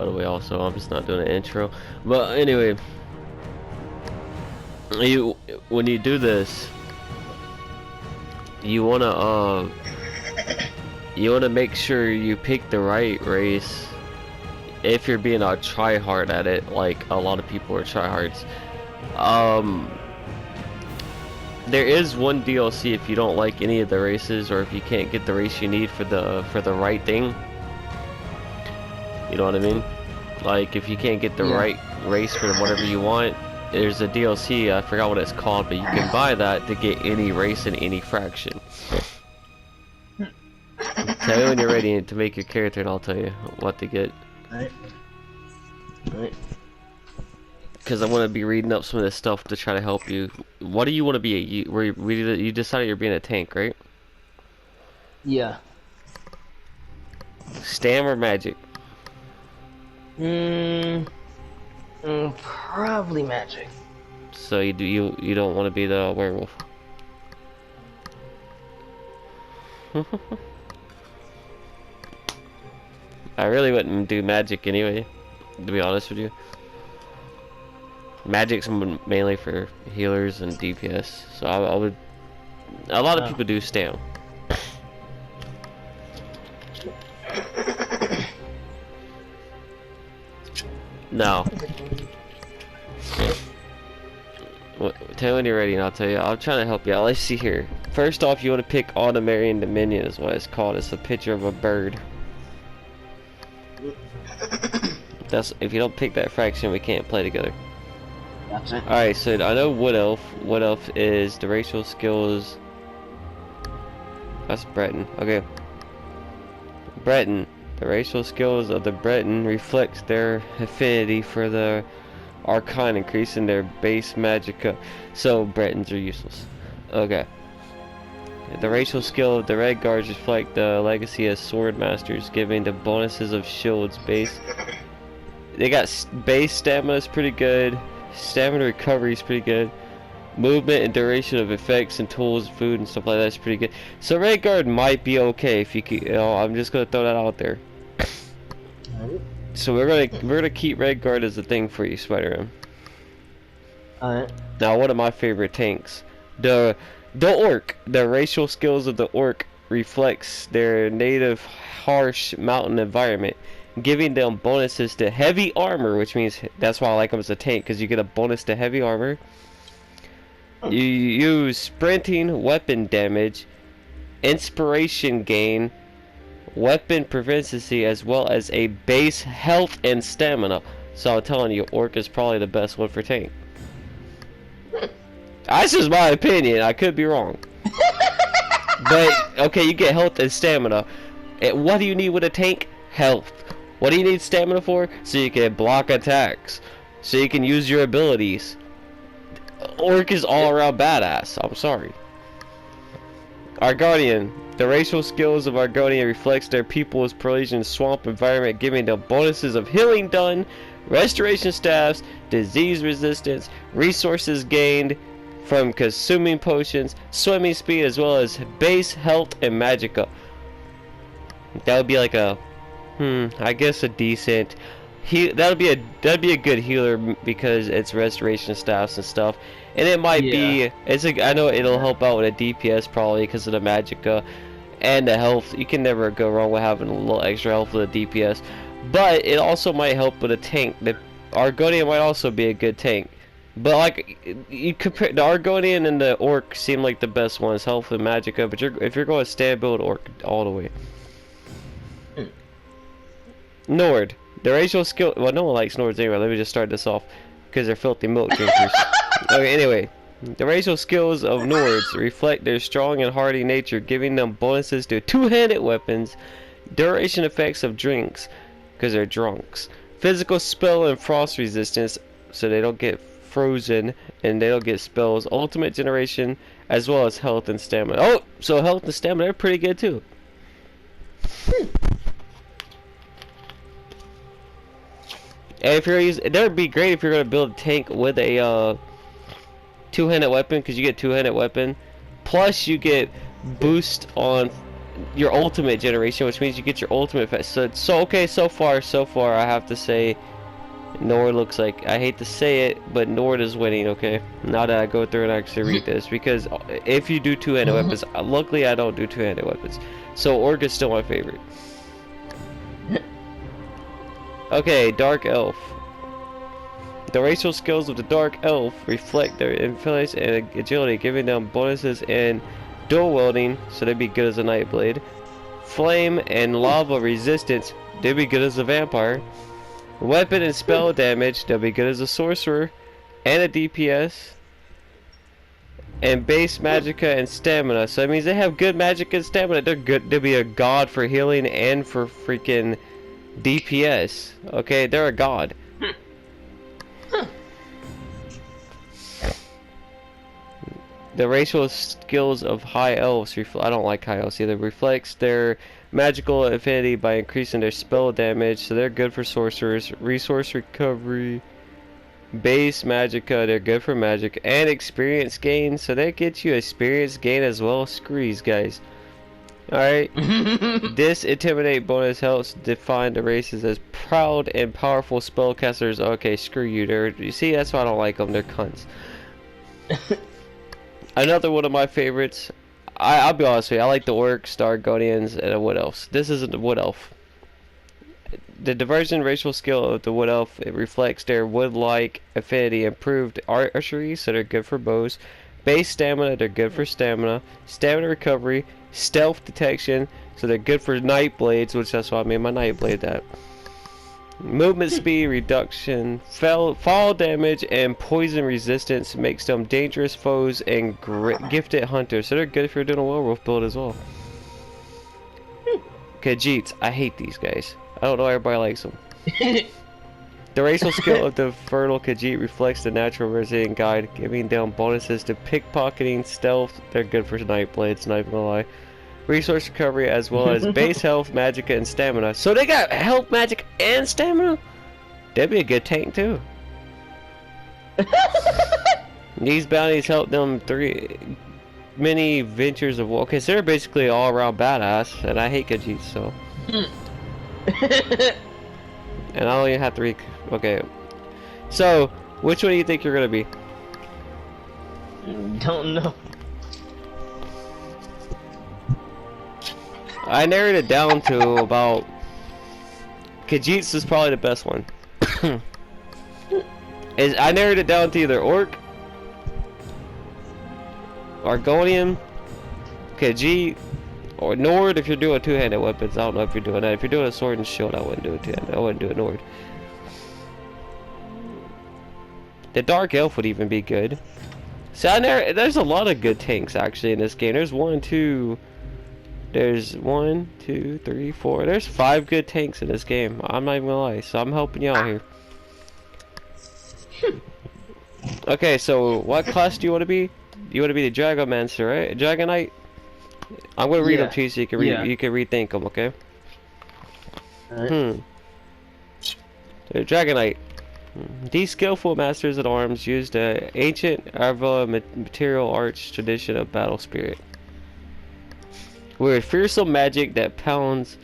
By the way, also, I'm just not doing an intro. But anyway, when you do this, you wanna make sure you pick the right race. If you're being a try hard at it, like a lot of people are tryhards. There is one DLC if you don't like any of the races, or if you can't get the race you need for the right thing. You know what I mean? Like if you can't get the right race for whatever you want, there's a DLC, I forgot what it's called, but you can buy that to get any race in any fraction. Tell me when you're ready to make your character and I'll tell you what to get. Alright. Because I'm going to be reading up some of this stuff to try to help you. What do you want to be? You decided you're being a tank, right? Yeah. Stam or magic? Probably magic. So you don't want to be the werewolf. I really wouldn't do magic anyway, to be honest with you. Magic's mainly for healers and DPS, so I would. A lot of people do stam. No. Tell me when you're ready and I'll tell you. I'm trying to help you out. Let's see here. First off, you want to pick Automarian Dominion is what it's called. It's a picture of a bird. That's if you don't pick that fraction, we can't play together. Gotcha. Alright, so I know Wood Elf. Wood Elf is the racial skills. That's Breton. Okay. Breton. The racial skills of the Breton reflects their affinity for the Archon, increasing their base magicka. So Bretons are useless. Okay. The racial skill of the Red Guards reflect the legacy as sword masters, giving the bonuses of shields base. They got base stamina is pretty good. Stamina recovery is pretty good. Movement and duration of effects and tools, food and stuff like that is pretty good. So Red Guard might be okay if you know, I'm just gonna throw that out there. So we're gonna keep Red Guard as a thing for you, Spider-Man. Alright. Now one of my favorite tanks, the Orc. The racial skills of the Orc reflects their native harsh mountain environment, giving them bonuses to heavy armor, which means that's why I like them as a tank, because you get a bonus to heavy armor. You use sprinting, weapon damage, inspiration gain, weapon proficiency, as well as a base health and stamina. So I'm telling you, Orc is probably the best one for tank. That's just my opinion, I could be wrong. But, okay, you get health and stamina. What do you need with a tank? Health. What do you need stamina for? So you can block attacks. So you can use your abilities. Orc is all around badass, I'm sorry. Argonian. The racial skills of Argonian reflects their people's Parisian swamp environment, giving them bonuses of healing done, restoration staffs, disease resistance, resources gained from consuming potions, swimming speed, as well as base health and magicka. That would be like a, I guess a decent. That'd be a good healer because it's restoration staffs and stuff, and it might be. I know it'll help out with a DPS probably because of the magicka and the health. You can never go wrong with having a little extra health with a DPS, but it also might help with a tank. The Argonian might also be a good tank. But like you compare the Argonian and the Orc seem like the best ones, health and magicka. But if you're going to stand build Orc all the way. Nord, the racial skill. Well, no one likes Nords anyway. Let me just start this off because they're filthy milk drinkers. Okay, anyway, the racial skills of Nords reflect their strong and hardy nature, giving them bonuses to two-handed weapons, duration effects of drinks because they're drunks, physical spell and frost resistance, so they don't get frozen and they don't get spells, ultimate generation, as well as health and stamina. Oh, so health and stamina are pretty good too. And if you're using, that would be great if you're gonna build a tank with a two-handed weapon, because you get two-handed weapon, plus you get boost on your ultimate generation, which means you get your ultimate. So okay, so far, I have to say, Nord looks like, I hate to say it, but Nord is winning. Okay, now that I go through and actually read this, because if you do two-handed weapons, luckily I don't do two-handed weapons, so Orc is still my favorite. Okay, Dark Elf. The racial skills of the Dark Elf reflect their influence and agility, giving them bonuses in dual wielding, so they'd be good as a Nightblade. Flame and lava resistance, they'd be good as a vampire. Weapon and spell damage, they'll be good as a sorcerer and a DPS. And base magicka and stamina, so that means they have good magic and stamina. They're good. They'll be a god for healing and for freaking DPS. Okay, they're a god. The racial skills of high elves, I don't like high elves either, reflects their magical affinity by increasing their spell damage, so they're good for sorcerers. Resource recovery, base magicka, they're good for magic, and experience gain, so that gets you experience gain as well. Screw these guys. Alright. This intimidate bonus helps define the races as proud and powerful spellcasters. Okay, screw you. You see, that's why I don't like them. They're cunts. Another one of my favorites. I'll be honest with you. I like the Orcs, the Argonians, and a Wood Elf. This isn't the Wood Elf. The diversion racial skill of the Wood Elf, it reflects their wood-like affinity, improved archery, so they're good for bows. Base stamina, they're good for stamina. Stamina recovery, stealth detection, so they're good for night blades, which that's why I made my night blade that. Movement speed reduction, fall damage, and poison resistance makes them dangerous foes and gifted hunters, so they're good if you're doing a werewolf build as well. Khajiits, I hate these guys. I don't know why everybody likes them. The racial skill of the fertile Khajiit reflects the natural resilient guide, giving them bonuses to pickpocketing, stealth. They're good for night blades, not even gonna lie. Resource recovery as well as base health, magicka, and stamina. So they got health, magic, and stamina? That'd be a good tank too. These bounties help them many ventures of war. Okay, so they're basically all around badass, and I hate Khajiits, so. And I don't even have to okay. So, which one do you think you're gonna be? Don't know. I narrowed it down to about... Khajiits is probably the best one. I narrowed it down to either Orc, Argonian, Khajiit, or Nord if you're doing two-handed weapons. I don't know if you're doing that. If you're doing a sword and shield, I wouldn't do it two-handed. I wouldn't do it Nord. The Dark Elf would even be good. See, there's a lot of good tanks actually in this game. There's 1, 2... There's 1, 2, 3, 4. There's 5 good tanks in this game. I'm not even gonna lie, so I'm helping you out here. Okay, so what class do you want to be? You want to be the Dragomancer, right? Dragonite? I'm gonna read them to you so you can you can rethink them, okay? The Dragonite. These skillful masters at arms use the ancient Arva material arts tradition of battle spirit. With fearsome magic that pounds,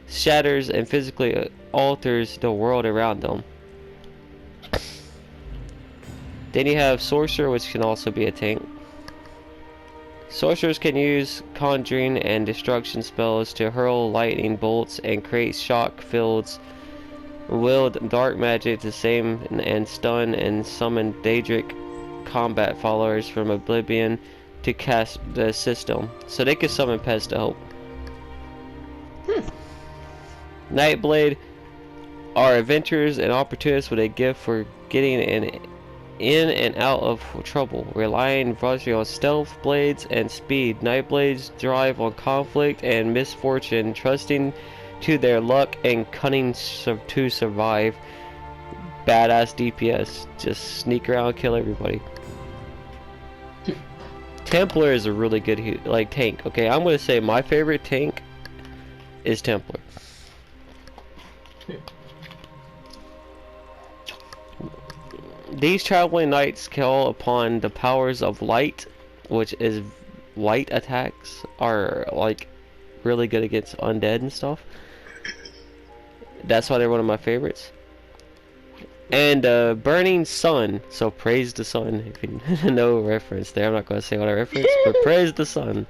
shatters, and physically alters the world around them. Then you have Sorcerer, which can also be a tank. Sorcerers can use conjuring and destruction spells to hurl lightning bolts and create shock fields, wield dark magic to same and stun and summon Daedric combat followers from Oblivion to cast the system, so they can summon pets to help. Nightblade are adventurers and opportunists with a gift for getting in and out of trouble, relying largely on stealth, blades, and speed. Nightblades thrive on conflict and misfortune, trusting to their luck and cunning to survive. Badass DPS, just sneak around, kill everybody. Templar is a really good tank. Okay, I'm gonna say my favorite tank is Templar. These traveling knights call upon the powers of light, which is light attacks are like really good against undead and stuff. That's why they're one of my favorites. And Burning Sun, so praise the sun. If you know reference there, I'm not going to say what I reference, but praise the sun.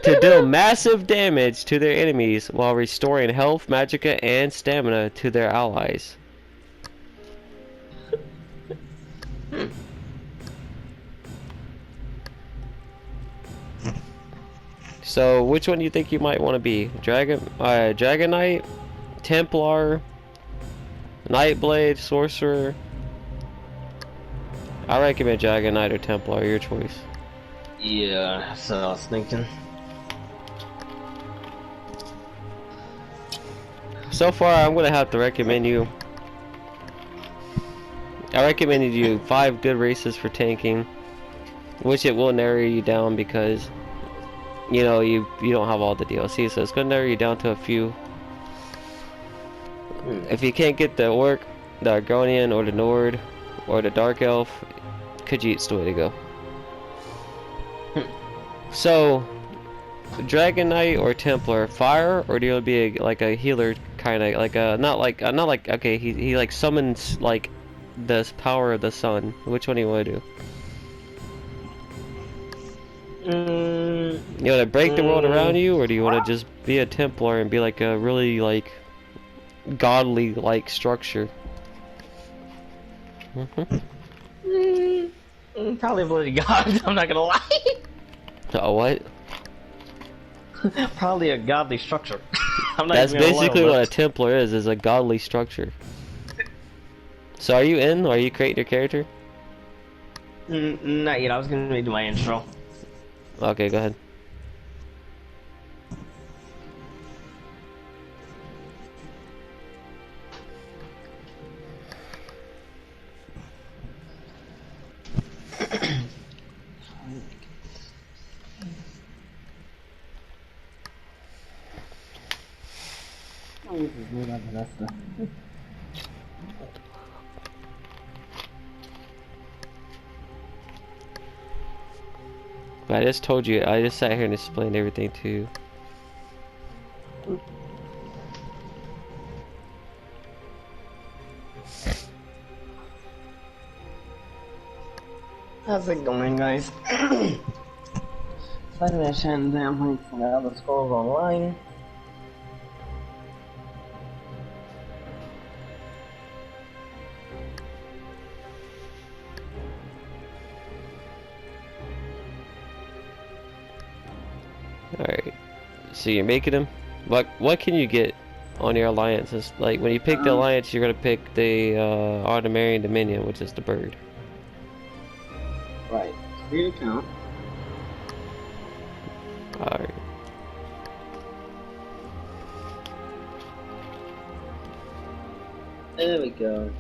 To deal massive damage to their enemies while restoring health, magicka, and stamina to their allies. So, which one do you think you might want to be? Dragon Knight, Templar, Nightblade, Sorcerer? I recommend Dragon Knight or Templar, your choice. Yeah, so I was thinking. So far, I'm gonna have to recommend you. I recommended you 5 good races for tanking, which it will narrow you down because you know you don't have all the DLC, so it's gonna narrow you down to a few. If you can't get the Orc, the Argonian, or the Nord, or the Dark Elf, Khajiit's the way to go. So, Dragon Knight or Templar, fire, or do you want to be like a healer kind of like a not like okay he like summons like the power of the sun. Which one do you want to do? You want to break the world around you, or do you want to just be a Templar and be like a really like godly like structure? Probably bloody god. I'm not gonna lie. Oh, what? Probably a godly structure. I'm not That's even gonna basically lie, what a Templar is a godly structure. So are you in? Are you creating your character? Not yet. I was gonna do my intro. Okay, go ahead. But I just told you, I just sat here and explained everything to you. How's it going, guys? Spiderman Shannon down playing for the other scrolls online. Alright. So you're making them? What can you get on your alliances? Like when you pick the alliance, you're gonna pick the Artemarian Dominion, which is the bird. Right. Create account. Alright. There we go.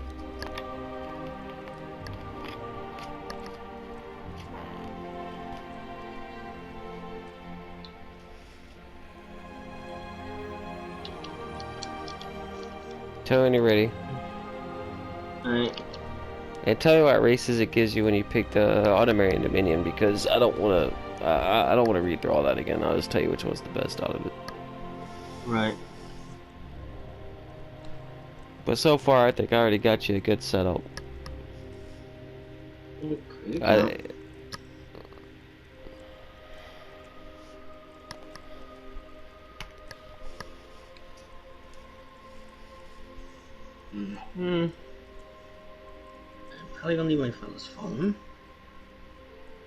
Tell me when you're ready. Alright. And tell me what races it gives you when you pick the Automarian Dominion, because I don't want to. I don't want to read through all that again. I'll just tell you which one's the best out of it. Right. But so far, I think I already got you a good setup. Okay. Probably gonna leave my phone.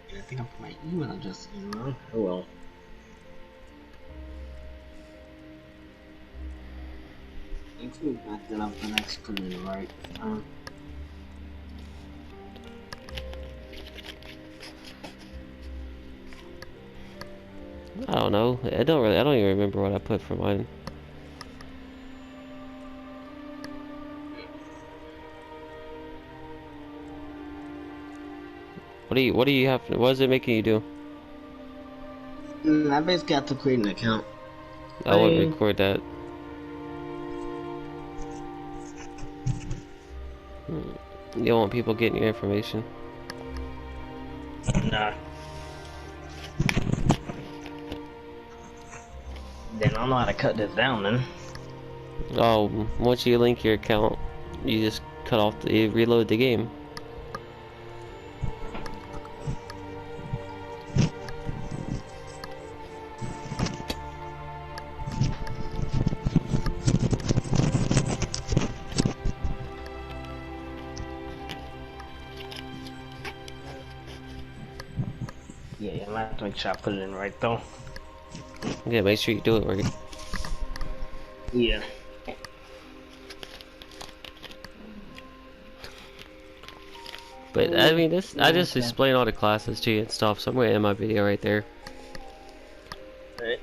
And I think I'll put my email address in wrong. Oh well. Thanks me back then up the next printing right. I don't know. I don't even remember what I put for mine. What do you have? What is it making you do? I basically have to create an account. I wouldn't record that. You don't want people getting your information. Nah. I don't know how to cut this down then. Oh, once you link your account, you just cut off the reload the game. Yeah, I'm gonna have to make sure I put it in right though. Yeah, make sure you do it right. Yeah. But I mean, I just explain all the classes to you and stuff, so I'm gonna end my video right there. Alright.